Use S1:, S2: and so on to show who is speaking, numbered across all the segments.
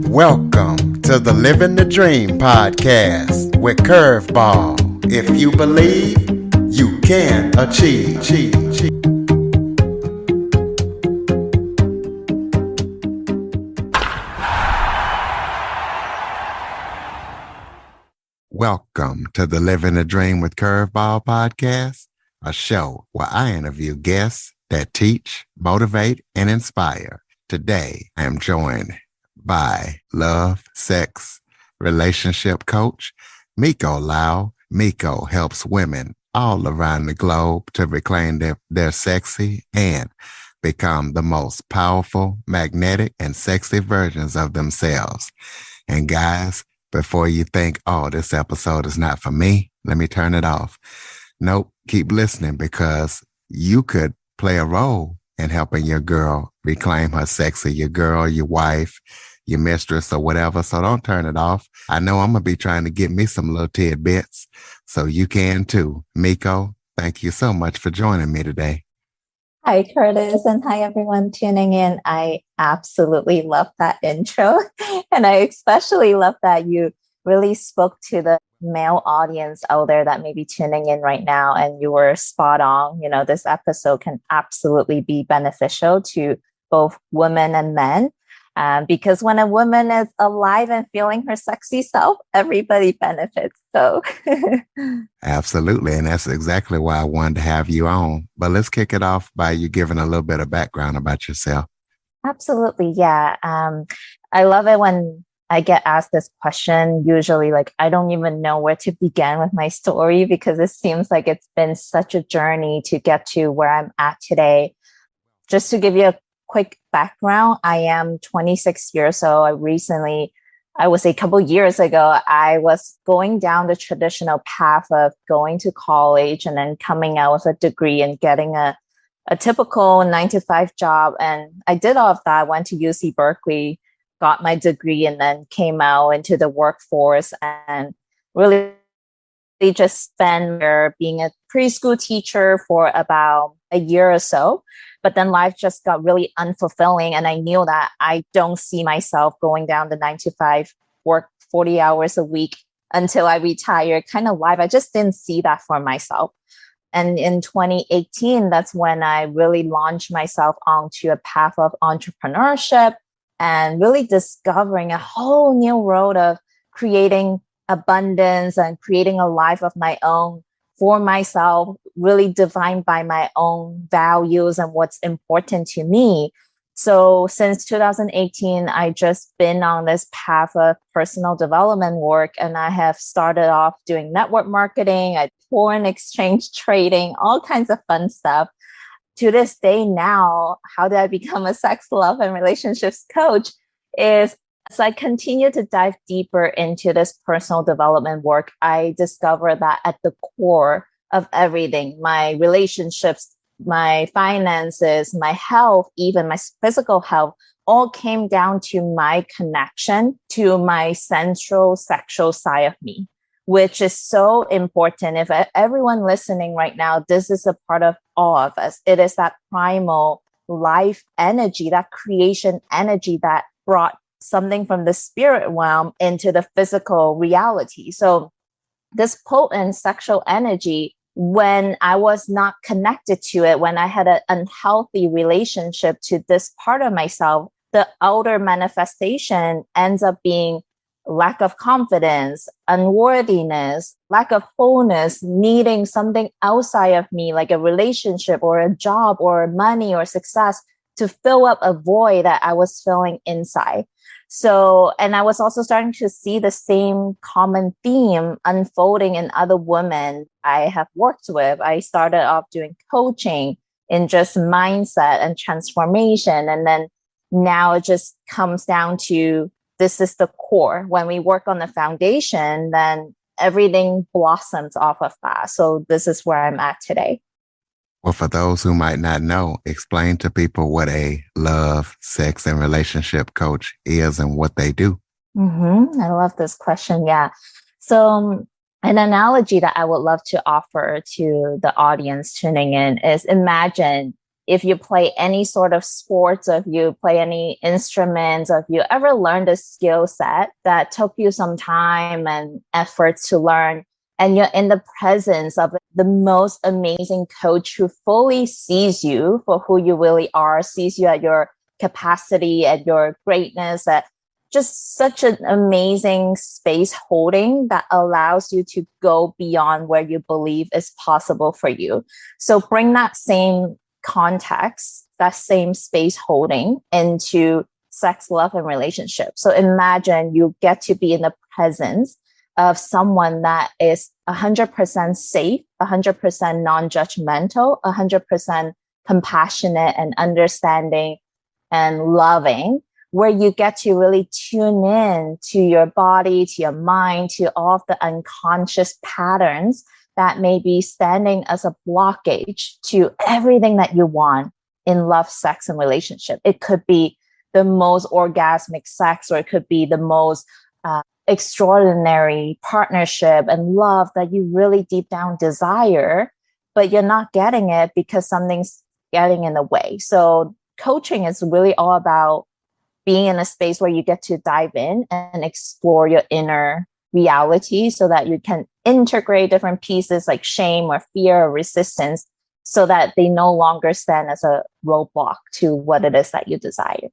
S1: Welcome to the Living the Dream podcast with Curveball. If you believe, you can achieve. Welcome to the Living the Dream with Curveball podcast, a show where I interview guests that teach, motivate, and inspire. Today, I am joined by love, sex, relationship coach, Miko Lau. Miko helps women all around the globe to reclaim their sexy and become the most powerful, magnetic, and sexy versions of themselves. And guys, before you think, oh, this episode is not for me, let me turn it off. Nope, keep listening because you could play a role in helping your girl reclaim her sexy, your girl, your wife, your mistress, or whatever. So don't turn it off. I know I'm going to be trying to get me some little tidbits, so you can too. Miko, thank you so much for joining me today.
S2: Hi, Curtis, and hi, everyone tuning in. I absolutely love that intro. And I especially love that you really spoke to the male audience out there that may be tuning in right now. And you were spot on. This episode can absolutely be beneficial to both women and men. Because when a woman is alive and feeling her sexy self, everybody benefits. So
S1: Absolutely. And that's exactly why I wanted to have you on. But let's kick it off by you giving a little bit of background about yourself.
S2: Absolutely. Yeah. I love it when I get asked this question. Usually, I don't even know where to begin with my story because it seems like it's been such a journey to get to where I'm at today. Just to give you a quick background, I am 26 years old. I was a couple years ago, I was going down the traditional path of going to college and then coming out with a degree and getting a typical 9-to-5 job. And I did all of that. I went to UC Berkeley, got my degree, and then came out into the workforce and really just spent there being a preschool teacher for about a year or so. But then life just got really unfulfilling. And I knew that I don't see myself going down the 9-to-5, work 40 hours a week until I retire kind of life. I just didn't see that for myself. And in 2018, that's when I really launched myself onto a path of entrepreneurship and really discovering a whole new road of creating abundance and creating a life of my own for myself, really defined by my own values and what's important to me. So since 2018, I just been on this path of personal development work, and I have started off doing network marketing, foreign exchange trading, all kinds of fun stuff. To this day now, how did I become a sex, love, and relationships coach is as I continue to dive deeper into this personal development work, I discover that at the core of everything, my relationships, my finances, my health, even my physical health, all came down to my connection to my central sexual side of me, which is so important. If everyone listening right now, this is a part of all of us. It is that primal life energy, that creation energy that brought something from the spirit realm into the physical reality. So this potent sexual energy, when I was not connected to it, when I had an unhealthy relationship to this part of myself, the outer manifestation ends up being lack of confidence, unworthiness, lack of wholeness, needing something outside of me, like a relationship or a job or money or success to fill up a void that I was feeling inside. So, and I was also starting to see the same common theme unfolding in other women I have worked with. I started off doing coaching in just mindset and transformation. And then now it just comes down to this is the core. When we work on the foundation, then everything blossoms off of that. So this is where I'm at today.
S1: Well, for those who might not know, explain to people what a love, sex, and relationship coach is and what they do.
S2: I love this question. Yeah. So an analogy that I would love to offer to the audience tuning in is imagine if you play any sort of sports, or if you play any instruments, or if you ever learned a skill set that took you some time and efforts to learn, and you're in the presence of the most amazing coach who fully sees you for who you really are, sees you at your capacity, at your greatness, at just such an amazing space holding that allows you to go beyond where you believe is possible for you. So bring that same context, that same space holding into sex, love, and relationship. So imagine you get to be in the presence of someone that is 100% safe, 100% non-judgmental, 100% compassionate and understanding and loving, where you get to really tune in to your body, to your mind, to all of the unconscious patterns that may be standing as a blockage to everything that you want in love, sex, and relationship. It could be the most orgasmic sex, or it could be the most extraordinary partnership and love that you really deep down desire, but you're not getting it because something's getting in the way. So coaching is really all about being in a space where you get to dive in and explore your inner reality so that you can integrate different pieces like shame or fear or resistance so that they no longer stand as a roadblock to what it is that you desire.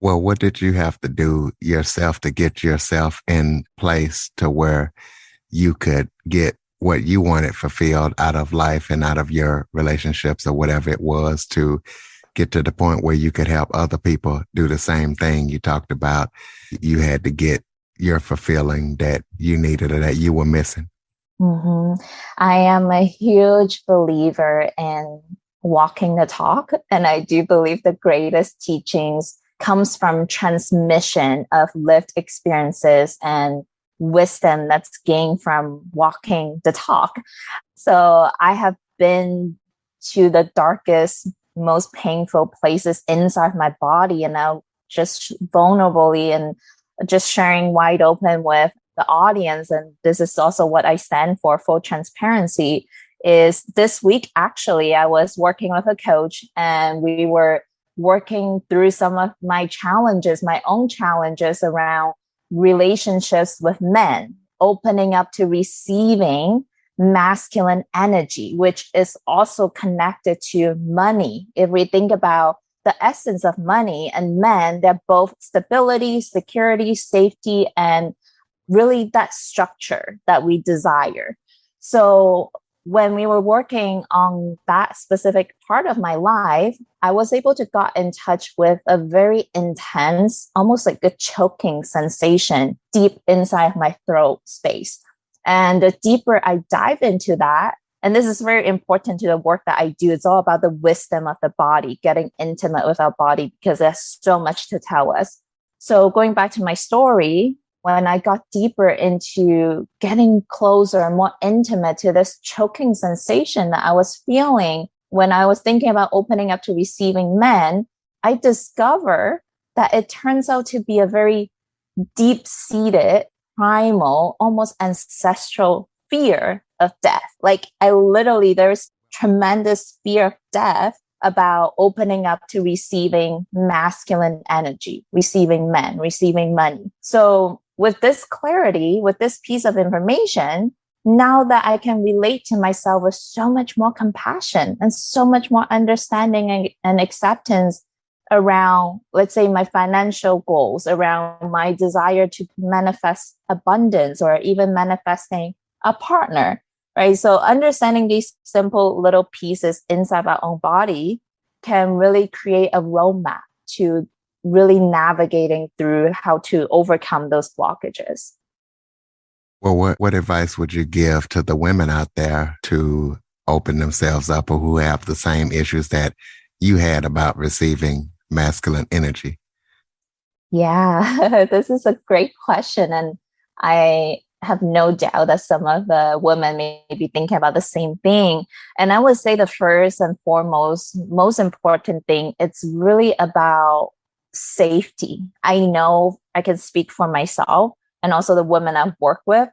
S1: Well, what did you have to do yourself to get yourself in place to where you could get what you wanted fulfilled out of life and out of your relationships or whatever it was, to get to the point where you could help other people do the same thing? You talked about you had to get your fulfilling that you needed or that you were missing.
S2: Mm-hmm. I am a huge believer in walking the talk, and I do believe the greatest teachings comes from transmission of lived experiences and wisdom that's gained from walking the talk. So I have been to the darkest, most painful places inside my body, and now just vulnerably and just sharing wide open with the audience. And this is also what I stand for, full transparency. Is this week, actually, I was working with a coach, and we were working through some of my challenges, my own challenges around relationships with men, opening up to receiving masculine energy, which is also connected to money. If we think about the essence of money and men, they're both stability, security, safety, and really that structure that we desire. So when we were working on that specific part of my life, I was able to get in touch with a very intense, almost like a choking sensation deep inside my throat space. And the deeper I dive into that, and this is very important to the work that I do, it's all about the wisdom of the body, getting intimate with our body, because there's so much to tell us. So going back to my story, when I got deeper into getting closer and more intimate to this choking sensation that I was feeling when I was thinking about opening up to receiving men, I discovered that it turns out to be a very deep-seated, primal, almost ancestral fear of death. Like there's tremendous fear of death about opening up to receiving masculine energy, receiving men, receiving money. So with this clarity, with this piece of information, now that I can relate to myself with so much more compassion and so much more understanding and acceptance around, let's say, my financial goals, around my desire to manifest abundance or even manifesting a partner, right? So understanding these simple little pieces inside our own body can really create a roadmap to really navigating through how to overcome those blockages.
S1: Well, what advice would you give to the women out there to open themselves up, or who have the same issues that you had about receiving masculine energy?
S2: Yeah, this is a great question. And I have no doubt that some of the women may be thinking about the same thing. And I would say the first and foremost, most important thing, it's really about safety. I know I can speak for myself and also the women I've worked with.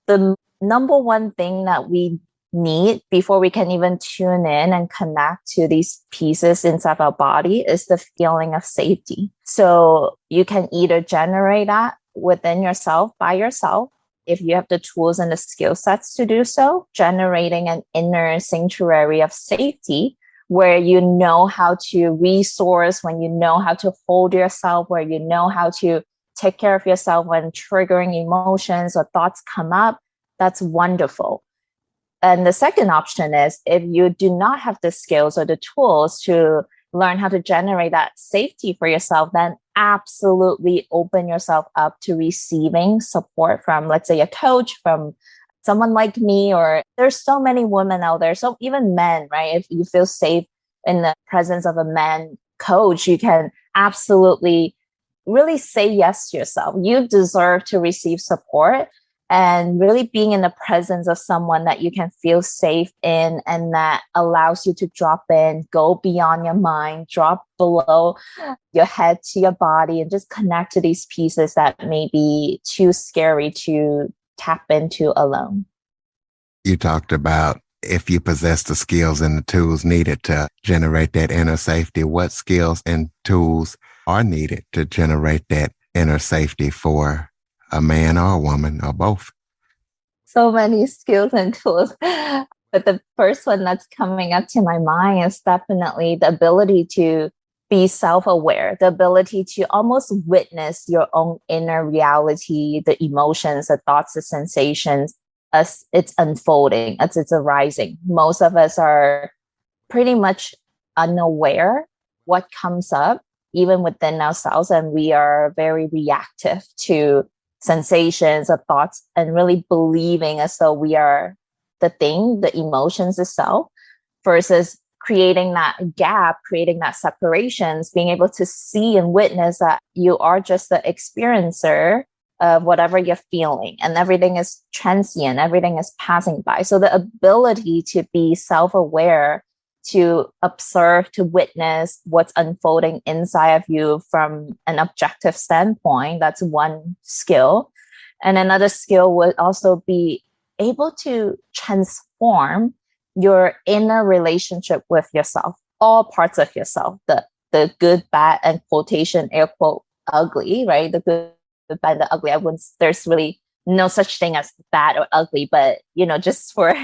S2: The number one thing that we need before we can even tune in and connect to these pieces inside our body is the feeling of safety. So you can either generate that within yourself by yourself, if you have the tools and the skill sets to do so, generating an inner sanctuary of safety where you know how to resource, when you know how to hold yourself, where you know how to take care of yourself when triggering emotions or thoughts come up. That's wonderful. And the second option is if you do not have the skills or the tools to learn how to generate that safety for yourself, then absolutely open yourself up to receiving support from, let's say, a coach, from someone like me, or there's so many women out there. So even men, right? If you feel safe in the presence of a man coach, you can absolutely really say yes to yourself. You deserve to receive support, and really being in the presence of someone that you can feel safe in and that allows you to drop in, go beyond your mind, drop below your head to your body, and just connect to these pieces that may be too scary to tap into alone.
S1: You talked about if you possess the skills and the tools needed to generate that inner safety. What skills and tools are needed to generate that inner safety for a man or a woman or both?
S2: So many skills and tools. But the first one that's coming up to my mind is definitely the ability to be self-aware, the ability to almost witness your own inner reality, the emotions, the thoughts, the sensations as it's unfolding, as it's arising. Most of us are pretty much unaware what comes up even within ourselves, and we are very reactive to sensations or thoughts and really believing as though we are the thing, the emotions itself, versus creating that gap, creating that separations, being able to see and witness that you are just the experiencer of whatever you're feeling, and everything is transient, everything is passing by. So the ability to be self-aware, to observe, to witness what's unfolding inside of you from an objective standpoint, that's one skill. And another skill would also be able to transform your inner relationship with yourself, all parts of yourself, the good, bad, and quotation, air quote, ugly, right? The good, the bad, the ugly. There's really no such thing as bad or ugly, but just for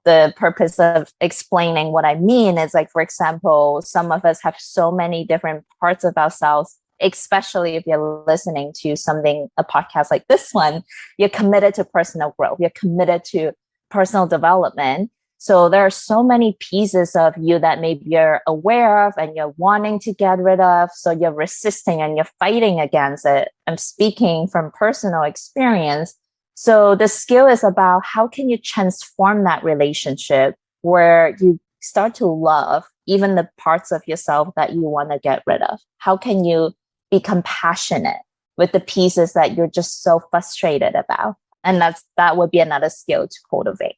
S2: the purpose of explaining what I mean is, like, for example, some of us have so many different parts of ourselves, especially if you're listening to a podcast like this one, you're committed to personal growth, you're committed to personal development. So there are so many pieces of you that maybe you're aware of and you're wanting to get rid of. So you're resisting and you're fighting against it. I'm speaking from personal experience. So the skill is about how can you transform that relationship where you start to love even the parts of yourself that you want to get rid of. How can you be compassionate with the pieces that you're just so frustrated about? And that would be another skill to cultivate.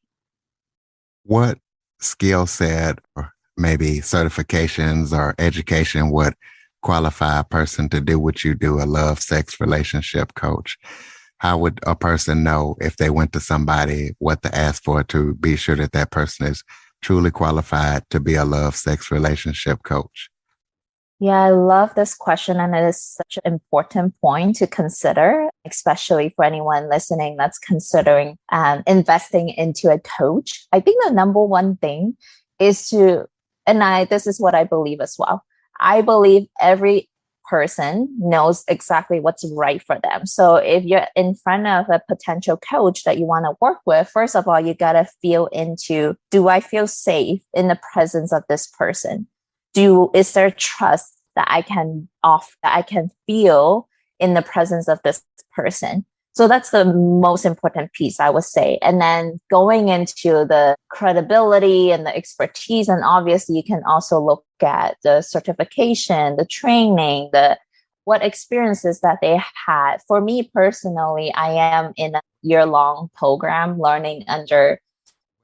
S1: What skill set or maybe certifications or education would qualify a person to do what you do, a love, sex, relationship coach? How would a person know if they went to somebody what to ask for to be sure that that person is truly qualified to be a love, sex, relationship coach?
S2: Yeah, I love this question. And it is such an important point to consider, especially for anyone listening that's considering investing into a coach. I think the number one thing is this is what I believe as well. I believe every person knows exactly what's right for them. So if you're in front of a potential coach that you want to work with, first of all, you got to feel into, do I feel safe in the presence of this person? Is there trust that I can feel in the presence of this person? So that's the most important piece, I would say. And then going into the credibility and the expertise, and obviously you can also look at the certification, the training, what experiences that they had. For me personally, I am in a year-long program learning under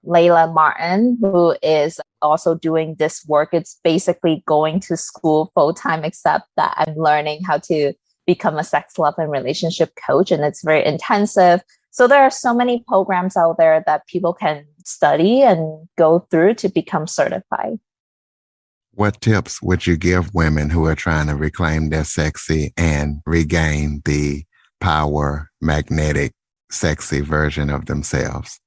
S2: Layla Martin, who is also doing this work. It's basically going to school full time, except that I'm learning how to become a sex, love, and relationship coach. And it's very intensive. So there are so many programs out there that people can study and go through to become certified.
S1: What tips would you give women who are trying to reclaim their sexy and regain the power, magnetic, sexy version of themselves?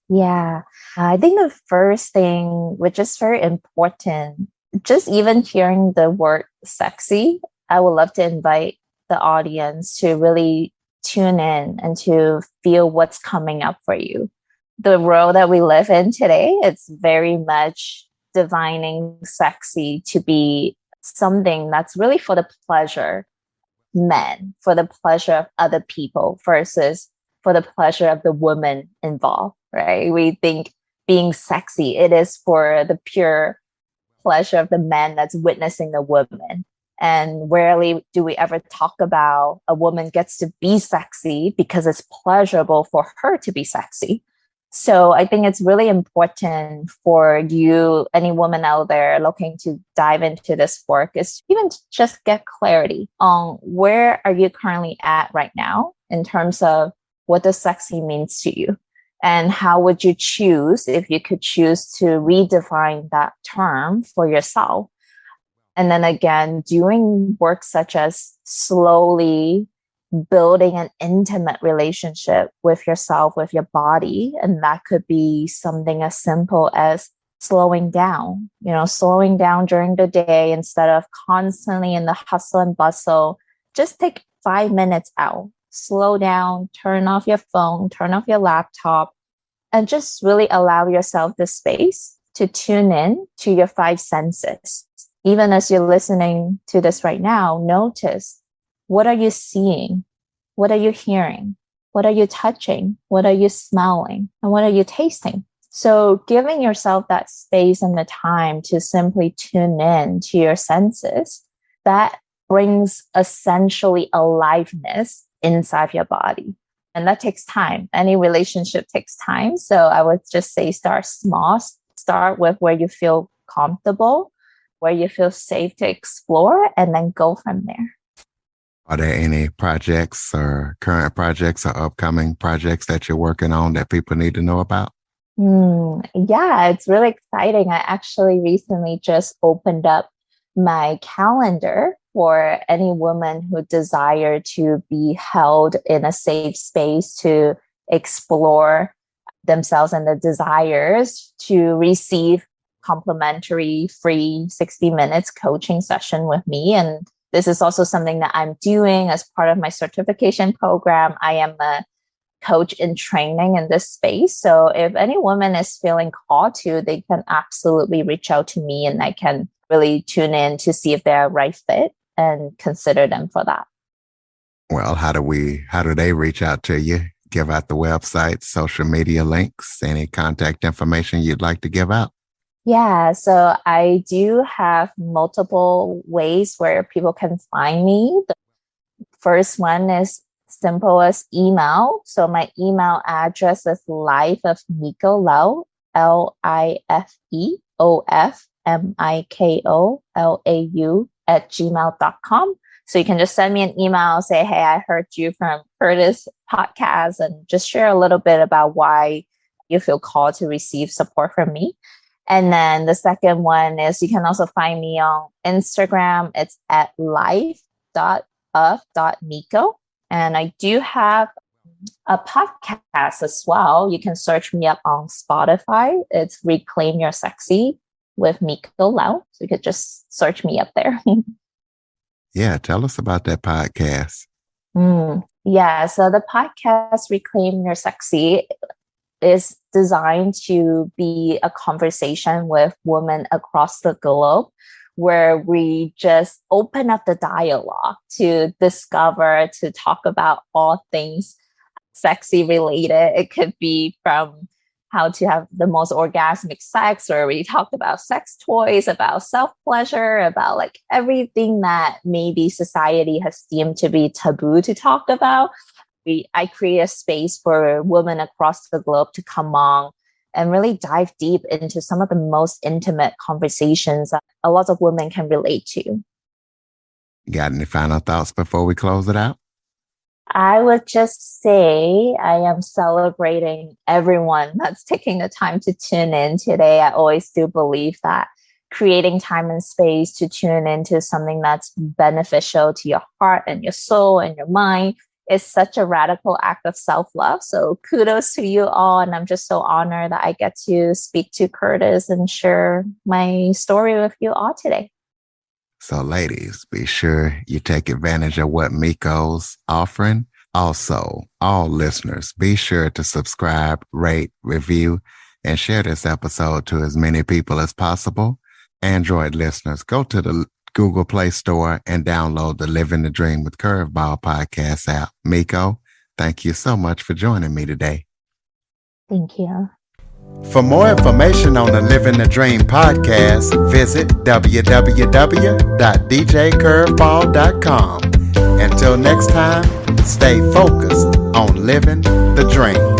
S2: Yeah, I think the first thing, which is very important, just even hearing the word sexy, I would love to invite the audience to really tune in and to feel what's coming up for you. The world that we live in today, it's very much divining sexy to be something that's really for the pleasure men, for the pleasure of other people versus for the pleasure of the woman involved, right? We think being sexy, it is for the pure pleasure of the man that's witnessing the woman. And rarely do we ever talk about a woman gets to be sexy because it's pleasurable for her to be sexy. So I think it's really important for you, any woman out there looking to dive into this work, is even to just get clarity on where are you currently at right now in terms of what does sexy means to you. And how would you choose, if you could choose to redefine that term for yourself? And then again, doing work such as slowly building an intimate relationship with yourself, with your body. And that could be something as simple as slowing down, slowing down during the day instead of constantly in the hustle and bustle. Just take 5 minutes out, slow down, turn off your phone, turn off your laptop, and just really allow yourself the space to tune in to your five senses. Even as you're listening to this right now, notice, what are you seeing? What are you hearing? What are you touching? What are you smelling? And what are you tasting? So giving yourself that space and the time to simply tune in to your senses, that brings essentially aliveness inside your body. And that takes time. Any relationship takes time. So I would just say start small, start with where you feel comfortable, where you feel safe to explore, and then go from there.
S1: Are there any projects or current projects or upcoming projects that you're working on that people need to know about?
S2: Yeah, it's really exciting. I actually recently just opened up my calendar for any woman who desire to be held in a safe space to explore themselves and their desires to receive complimentary free 60 minutes coaching session with me. And this is also something that I'm doing as part of my certification program. I am a coach in training in this space. So if any woman is feeling called to, they can absolutely reach out to me and I can really tune in to see if they're a right fit and consider them for that.
S1: Well, how do they reach out to you? Give out the website, social media links, any contact information you'd like to give out?
S2: Yeah, so I do have multiple ways where people can find me. The first one is simple as email. So my email address is life of Miko Lau, LIFEOFMIKOLAU @gmail.com. So you can just send me an email, say, hey, I heard you from Curtis podcast, and just share a little bit about why you feel called to receive support from me. And then the second one is you can also find me on Instagram. It's at life.of.miko. And I do have a podcast as well. You can search me up on Spotify. It's Reclaim Your Sexy with Miko Lau. So you could just search me up there.
S1: Yeah, tell us about that podcast.
S2: Yeah, so the podcast Reclaim Your Sexy is designed to be a conversation with women across the globe where we just open up the dialogue to discover, to talk about all things sexy related. It could be from how to have the most orgasmic sex, or we talk about sex toys, about self-pleasure, about like everything that maybe society has deemed to be taboo to talk about. I create a space for women across the globe to come on and really dive deep into some of the most intimate conversations that a lot of women can relate to.
S1: Got any final thoughts before we close it out?
S2: I would just say I am celebrating everyone that's taking the time to tune in today. I always do believe that creating time and space to tune into something that's beneficial to your heart and your soul and your mind is such a radical act of self love. So kudos to you all. And I'm just so honored that I get to speak to Curtis and share my story with you all today.
S1: So, ladies, be sure you take advantage of what Miko's offering. Also, all listeners, be sure to subscribe, rate, review, and share this episode to as many people as possible. Android listeners, go to the Google Play Store and download the Living the Dream with Curveball podcast app. Miko, thank you so much for joining me today.
S2: Thank you.
S1: For more information on the Living the Dream podcast, visit www.djcurveball.com. Until next time, stay focused on living the dream.